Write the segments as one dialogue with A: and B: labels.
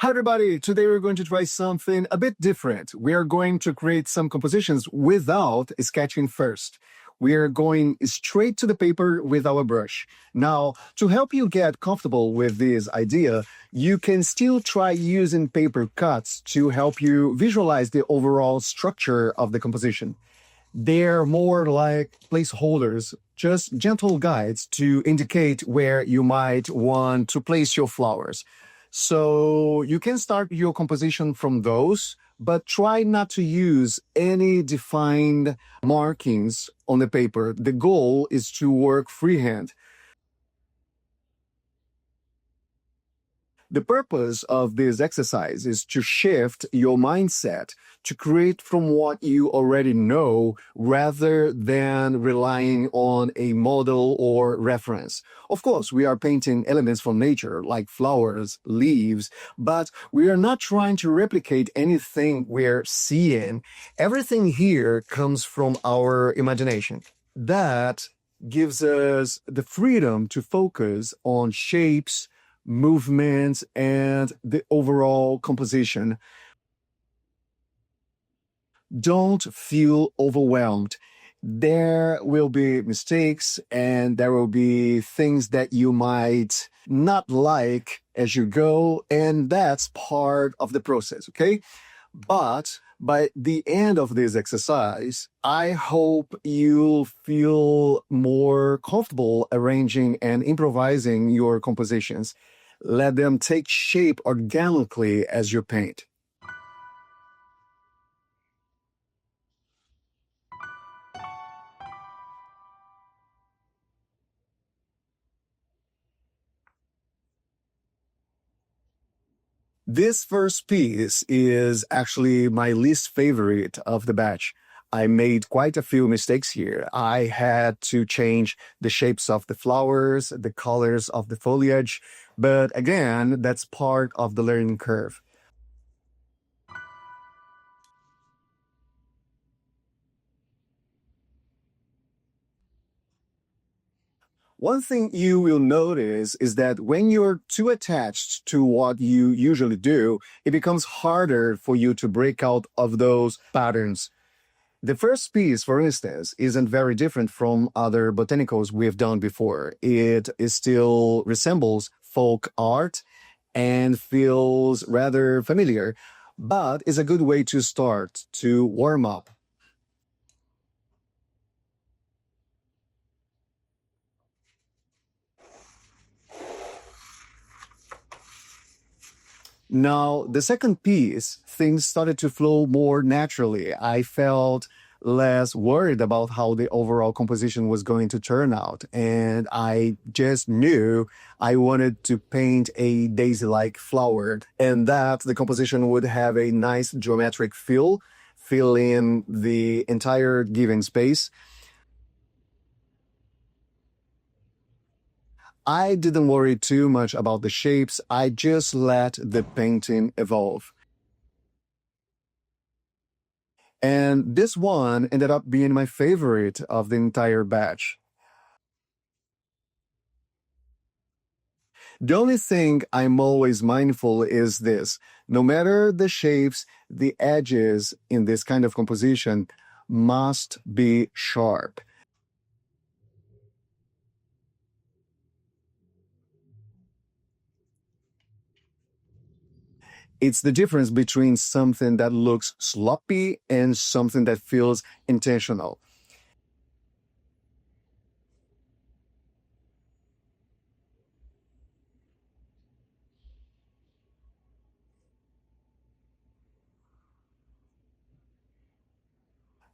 A: Hi, everybody. Today we're going to try something a bit different. We are going to create some compositions without sketching first. We are going straight to the paper with our brush. Now, to help you get comfortable with this idea, you can still try using paper cuts to help you visualize the overall structure of the composition. They're more like placeholders, just gentle guides to indicate where you might want to place your flowers. So you can start your composition from those, but try not to use any defined markings on the paper. The goal is to work freehand. The purpose of this exercise is to shift your mindset to create from what you already know rather than relying on a model or reference. Of course, we are painting elements from nature like flowers, leaves, but we are not trying to replicate anything we're seeing. Everything here comes from our imagination. That gives us the freedom to focus on shapes, movements, and the overall composition. Don't feel overwhelmed. There will be mistakes and there will be things that you might not like as you go, and that's part of the process, okay? But by the end of this exercise, I hope you'll feel more comfortable arranging and improvising your compositions. Let them take shape organically as you paint. This first piece is actually my least favorite of the batch. I made quite a few mistakes here. I had to change the shapes of the flowers, the colors of the foliage, but again, that's part of the learning curve. One thing you will notice is that when you're too attached to what you usually do, it becomes harder for you to break out of those patterns. The first piece, for instance, isn't very different from other botanicals we've done before. It still resembles folk art and feels rather familiar, but is a good way to start to warm up. Now, the second piece, things started to flow more naturally. I felt less worried about how the overall composition was going to turn out. And I just knew I wanted to paint a daisy-like flower and that the composition would have a nice geometric fill in the entire given space. I didn't worry too much about the shapes. I just let the painting evolve. And this one ended up being my favorite of the entire batch. The only thing I'm always mindful is this: no matter the shapes, the edges in this kind of composition must be sharp. It's the difference between something that looks sloppy and something that feels intentional.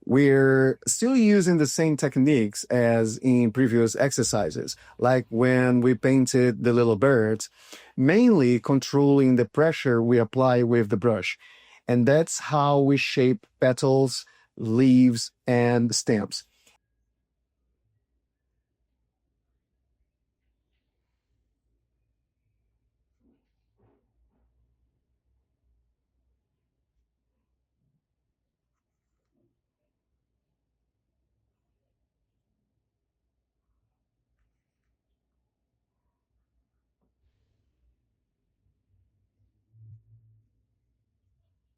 A: We're still using the same techniques as in previous exercises, like when we painted the little birds, mainly controlling the pressure we apply with the brush. And that's how we shape petals, leaves, and stems.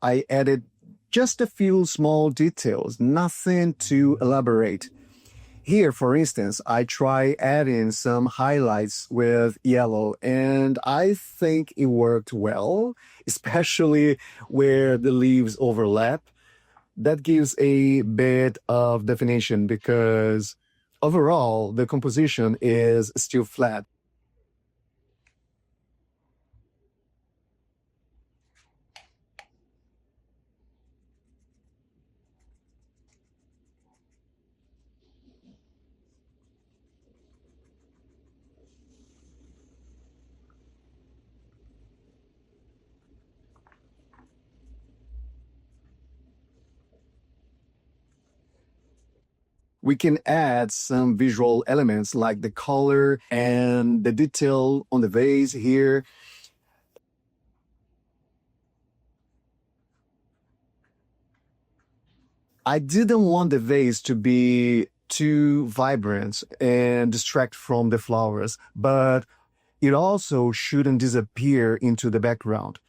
A: I added just a few small details, nothing too elaborate. Here, for instance, I try adding some highlights with yellow, and I think it worked well, especially where the leaves overlap. That gives a bit of definition because overall the composition is still flat. We can add some visual elements like the color and the detail on the vase here. I didn't want the vase to be too vibrant and distract from the flowers, but it also shouldn't disappear into the background.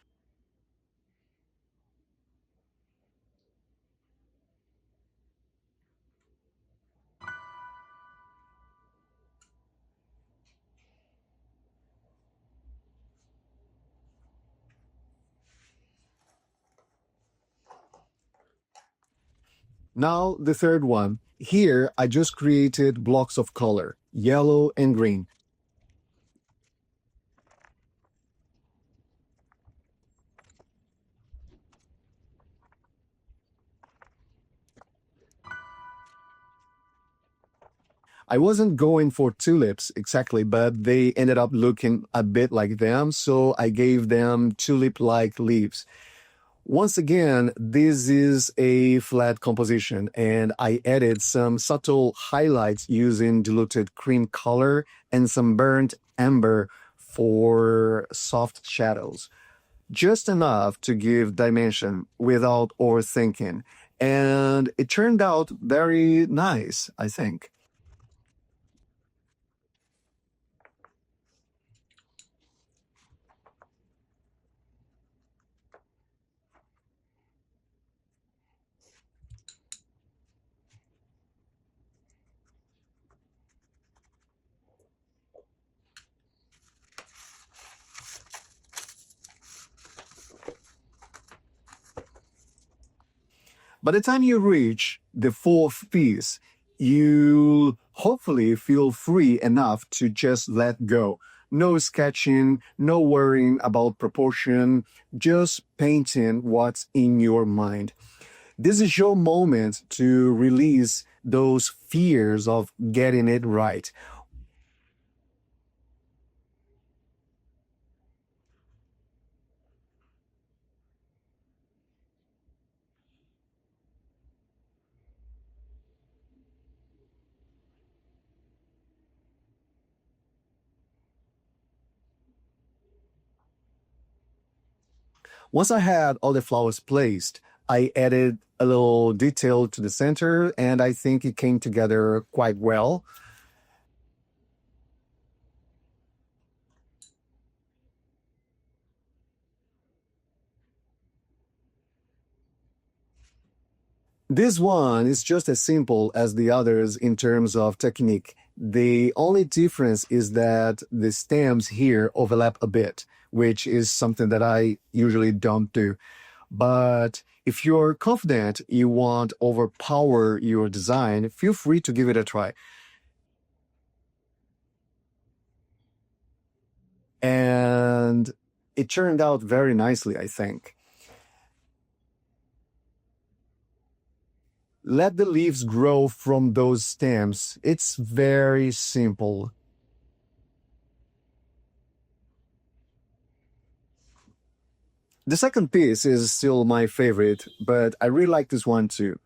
A: Now, the third one. Here, I just created blocks of color, yellow and green. I wasn't going for tulips exactly, but they ended up looking a bit like them, so I gave them tulip like leaves. Once again, this is a flat composition, and I added some subtle highlights using diluted cream color and some burnt amber for soft shadows. Just enough to give dimension without overthinking. And it turned out very nice, I think. By the time you reach the fourth piece, you hopefully feel free enough to just let go. No sketching, no worrying about proportion, just painting what's in your mind. This is your moment to release those fears of getting it right. Once I had all the flowers placed, I added a little detail to the center, and I think it came together quite well. This one is just as simple as the others in terms of technique. The only difference is that the stems here overlap a bit, which is something that I usually don't do. But if you're confident you want overpower your design, feel free to give it a try. And it turned out very nicely, I think. Let the leaves grow from those stems. It's very simple. The second piece is still my favorite, but I really like this one too.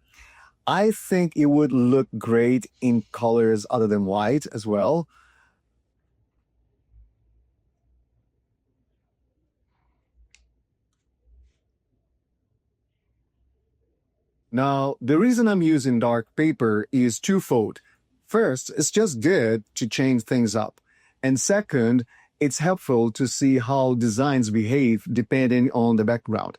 A: I think it would look great in colors other than white as well. Now, the reason I'm using dark paper is twofold. First, it's just good to change things up. And second, it's helpful to see how designs behave depending on the background.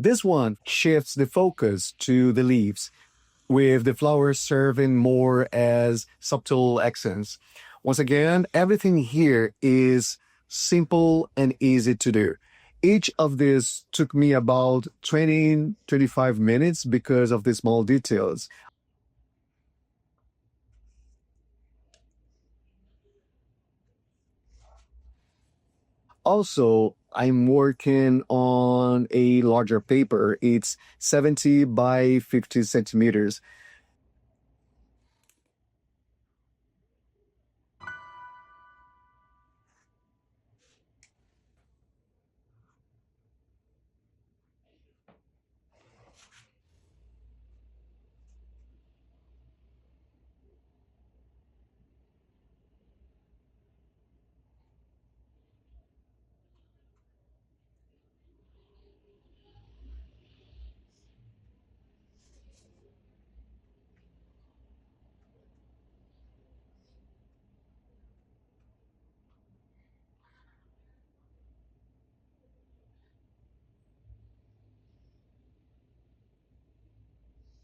A: This one shifts the focus to the leaves, with the flowers serving more as subtle accents. Once again, everything here is simple and easy to do. Each of these took me about 20-25 minutes because of the small details. Also, I'm working on a larger paper. It's 70 by 50 centimeters.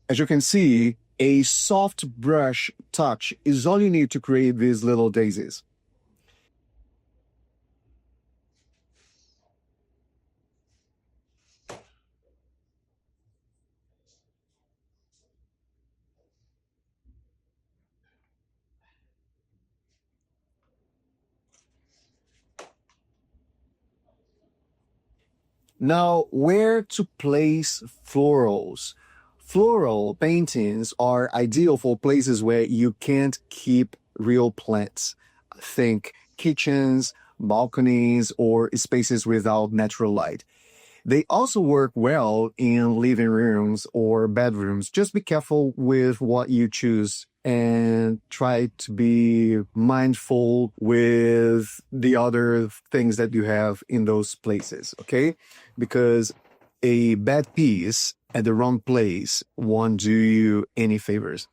A: As you can see, a soft brush touch is all you need to create these little daisies. Now, where to place florals? Floral paintings are ideal for places where you can't keep real plants. Think kitchens, balconies, or spaces without natural light. They also work well in living rooms or bedrooms. Just be careful with what you choose and try to be mindful with the other things that you have in those places, okay? Because a bad piece at the wrong place won't do you any favors.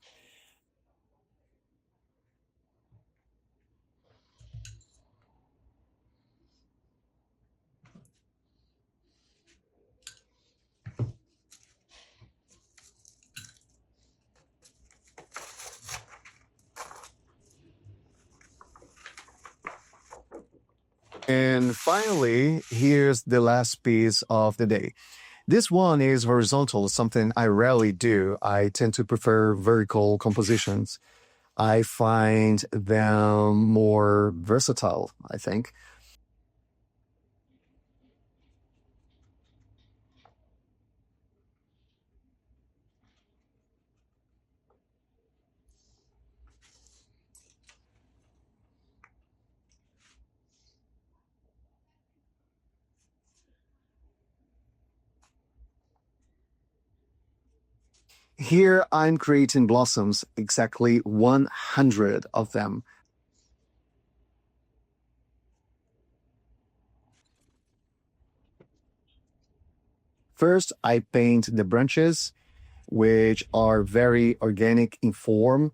A: And finally, here's the last piece of the day. This one is horizontal, something I rarely do. I tend to prefer vertical compositions. I find them more versatile, I think. Here I'm creating blossoms, exactly 100 of them. First, I paint the branches, which are very organic in form.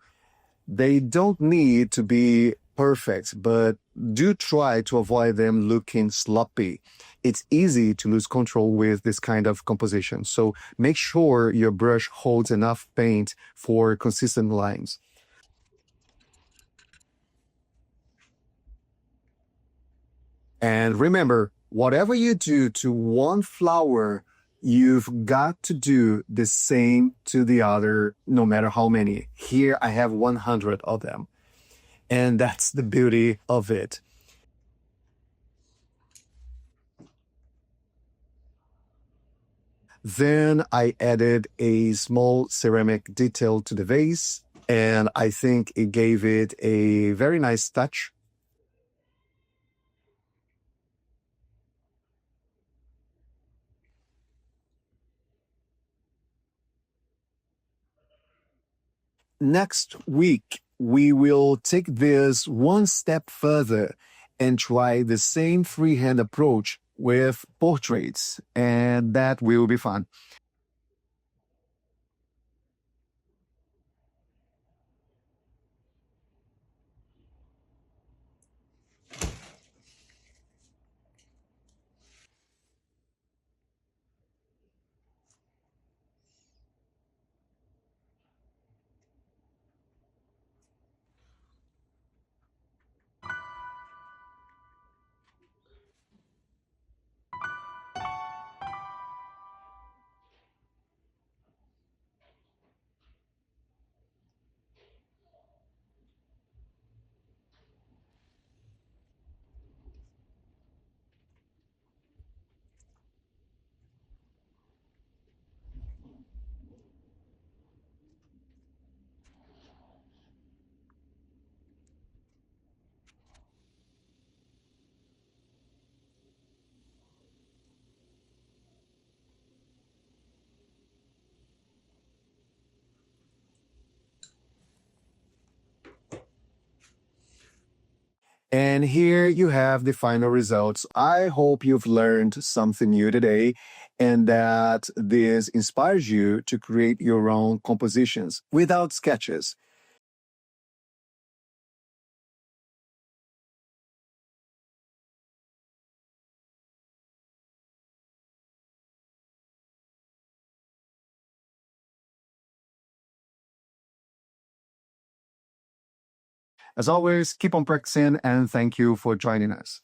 A: They don't need to be perfect, but do try to avoid them looking sloppy. It's easy to lose control with this kind of composition, so make sure your brush holds enough paint for consistent lines. And remember, whatever you do to one flower, you've got to do the same to the other, no matter how many. Here I have 100 of them. And that's the beauty of it. Then I added a small ceramic detail to the vase, and I think it gave it a very nice touch. Next week, we will take this one step further and try the same freehand approach with portraits, and that will be fun. And here you have the final results. I hope you've learned something new today and that this inspires you to create your own compositions without sketches. As always, keep on practicing and thank you for joining us.